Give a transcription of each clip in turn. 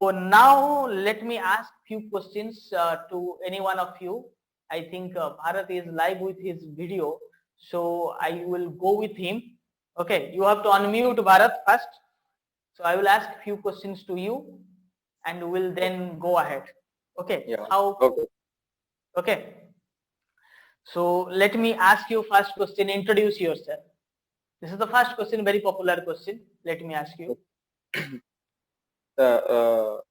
now let me ask few questions to any one of you. I think Bharat is live with his video, so I will go with him. Okay, you have to unmute Bharat first. So I will ask few questions to you, and we'll then go ahead. Okay. Yeah. How? Okay. Okay. So let me ask you first question. Introduce yourself. This is the first question, very popular question. Let me ask you. Sir,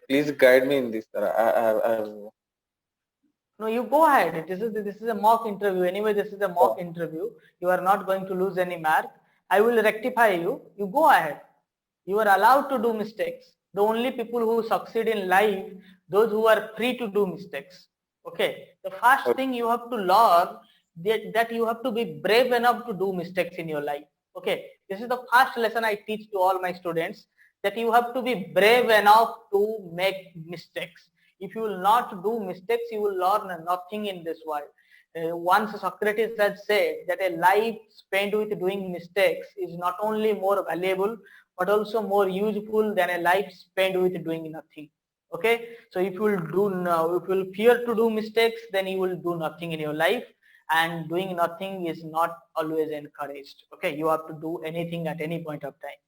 please guide me in this, sir. No, you go ahead. This is a mock interview. Anyway, this is a mock interview. You are not going to lose any mark. I will rectify you. You go ahead. You are allowed to do mistakes. The only people who succeed in life, those who are free to do mistakes. Okay. The first thing you have to learn that you have to be brave enough to do mistakes in your life. Okay. This is the first lesson I teach to all my students, that you have to be brave enough to make mistakes. If you will not do mistakes, you will learn nothing in this world. Once Socrates had said that a life spent with doing mistakes is not only more valuable, but also more useful than a life spent with doing nothing. Okay, so if you will fear to do mistakes, then you will do nothing in your life, and doing nothing is not always encouraged. Okay, you have to do anything at any point of time.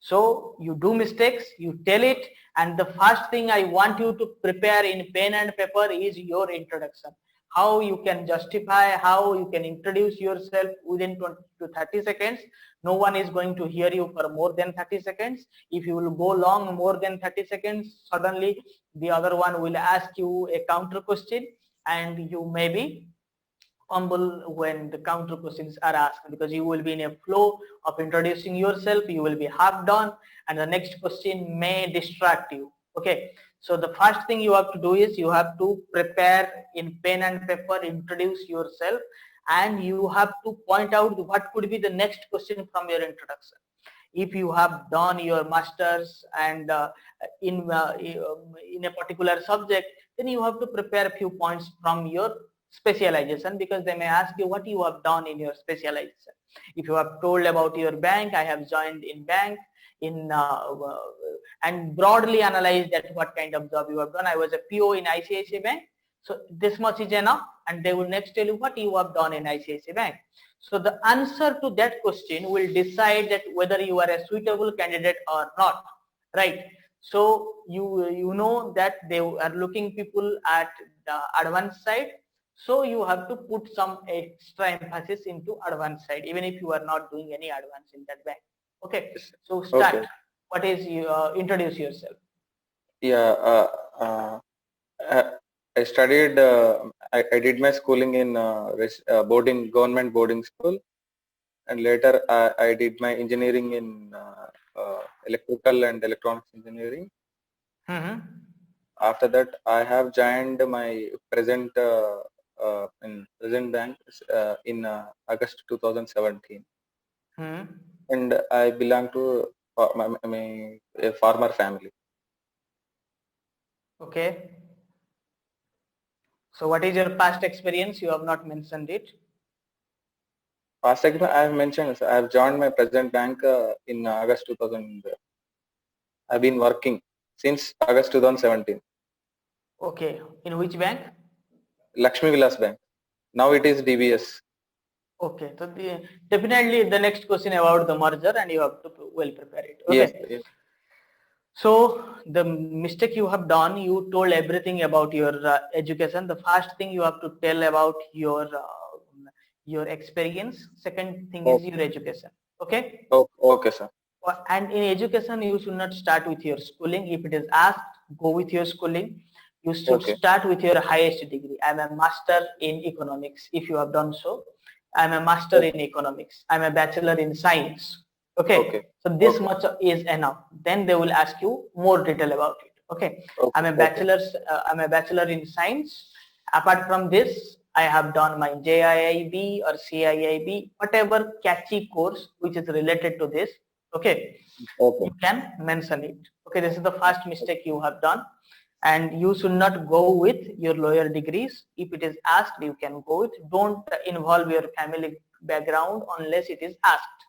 So you do mistakes, you tell it, and the first thing I want you to prepare in pen and paper is your introduction. How you can justify, how you can introduce yourself within 20 to 30 seconds. No one is going to hear you for more than 30 seconds. If you will go long more than 30 seconds, suddenly the other one will ask you a counter question, and you may be humble when the counter questions are asked, because you will be in a flow of introducing yourself, you will be half done, and the next question may distract you. Okay, so the first thing you have to do is you have to prepare in pen and paper, introduce yourself, and you have to point out what could be the next question from your introduction. If you have done your masters and in a particular subject, then you have to prepare a few points from your specialization, because they may ask you what you have done in your specialization. If you have told about your bank, I have joined in bank in and broadly analyze that what kind of job you have done. I was a PO in ICICI Bank, so this much is enough, and they will next tell you what you have done in ICICI Bank. So the answer to that question will decide that whether you are a suitable candidate or not, right? So you know that they are looking people at the advanced side, so you have to put some extra emphasis into advanced side, even if you are not doing any advance in that bank. Okay, so start. Okay. What is introduce yourself? Yeah. I studied. I did my schooling in government boarding school, and later I did my engineering in electrical and electronics engineering. After that, I have joined my present in present bank in August 2017, and I belong to a farmer family. Okay. So what is your past experience? You have not mentioned it. Past experience I have mentioned. I have joined my present bank in August 2000. I've been working since August 2017. Okay. In which bank? Lakshmi Vilas Bank. Now it is DBS. Okay. So definitely the next question about the merger, and you have to well prepare it. Okay. Yes. Yes. So the mistake you have done, you told everything about your education. The first thing you have to tell about your experience. Second thing is your education. Okay. Okay, sir. And in education, you should not start with your schooling. If it is asked, go with your schooling. You should start with your highest degree. I'm a master in economics. If you have done so, I'm a master in economics. I'm a bachelor in science. Okay. So this much is enough. Then they will ask you more detail about it. Okay. I'm a bachelor in science. Apart from this, I have done my JIIB or CIIB, whatever catchy course which is related to this. Okay. You can mention it. Okay. This is the first mistake you have done. And you should not go with your lower degrees. If it is asked, you can go with. Don't involve your family background unless it is asked.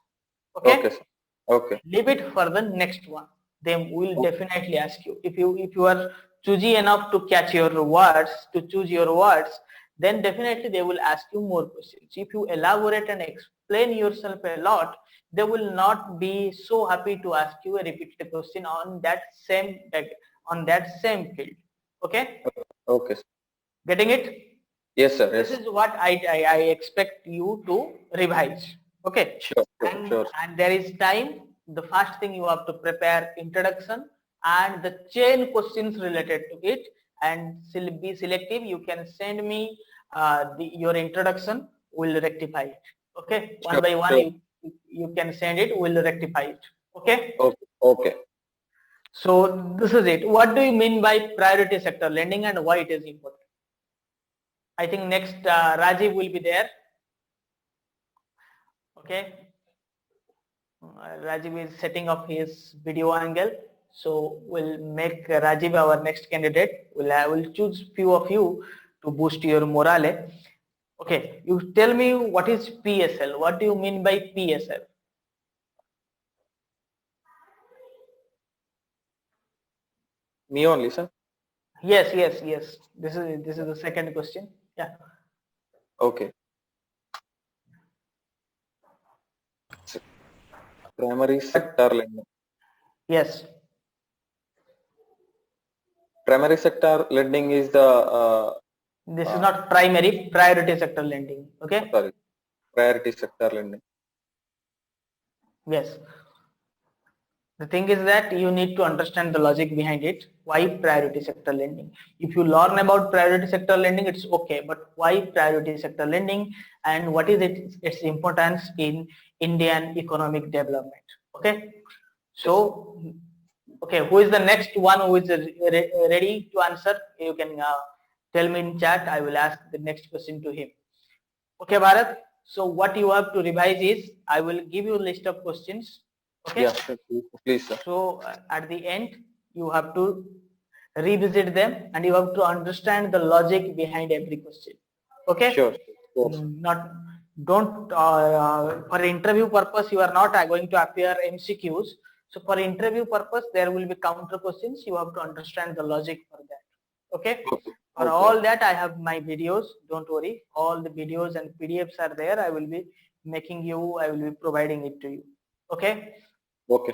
Okay? Okay, sir. Okay. Leave it for the next one. they will definitely ask you. If you are choosy enough to catch your words, to choose your words, then definitely they will ask you more questions. If you elaborate and explain yourself a lot, they will not be so happy to ask you a repeated question on that same field. Okay? Okay, sir. Getting it? Yes, sir. This Yes. is what I expect you to revise. Okay? Sure. Sure. And there is time. The first thing you have to prepare introduction and the chain questions related to it, and be selective. You can send me your introduction. We'll rectify it. Okay? One Sure. by one, Sure. you can send it. We'll rectify it. Okay? Okay. Okay. So this is it. What do you mean by priority sector lending and why it is important? I think next Rajiv will be there. Okay. Rajiv is setting up his video angle. So we'll make Rajiv our next candidate. I will choose few of you to boost your morale. Okay. You tell me what is PSL. What do you mean by PSL? Me only, sir. Yes. This is the second question. Yeah. Okay. Primary sector lending. Yes. Primary sector lending is the This is not primary, priority sector lending. Okay. sorry, priority sector lending. Yes. The thing is that you need to understand the logic behind it. Why priority sector lending? If you learn about priority sector lending, it's okay. But why priority sector lending and what is its importance in Indian economic development? Okay. So, okay, who is the next one who is ready to answer? You can tell me in chat. I will ask the next question to him. Okay, Bharat. So what you have to revise is, I will give you a list of questions. Okay. Yeah, sure. Please, sir. So at the end, you have to revisit them and you have to understand the logic behind every question. Okay. Sure. Don't for interview purpose you are not going to appear MCQs. So for interview purpose there will be counter questions. You have to understand the logic for that. Okay. For all that I have my videos. Don't worry. All the videos and PDFs are there. I will be providing it to you. Okay. Okay.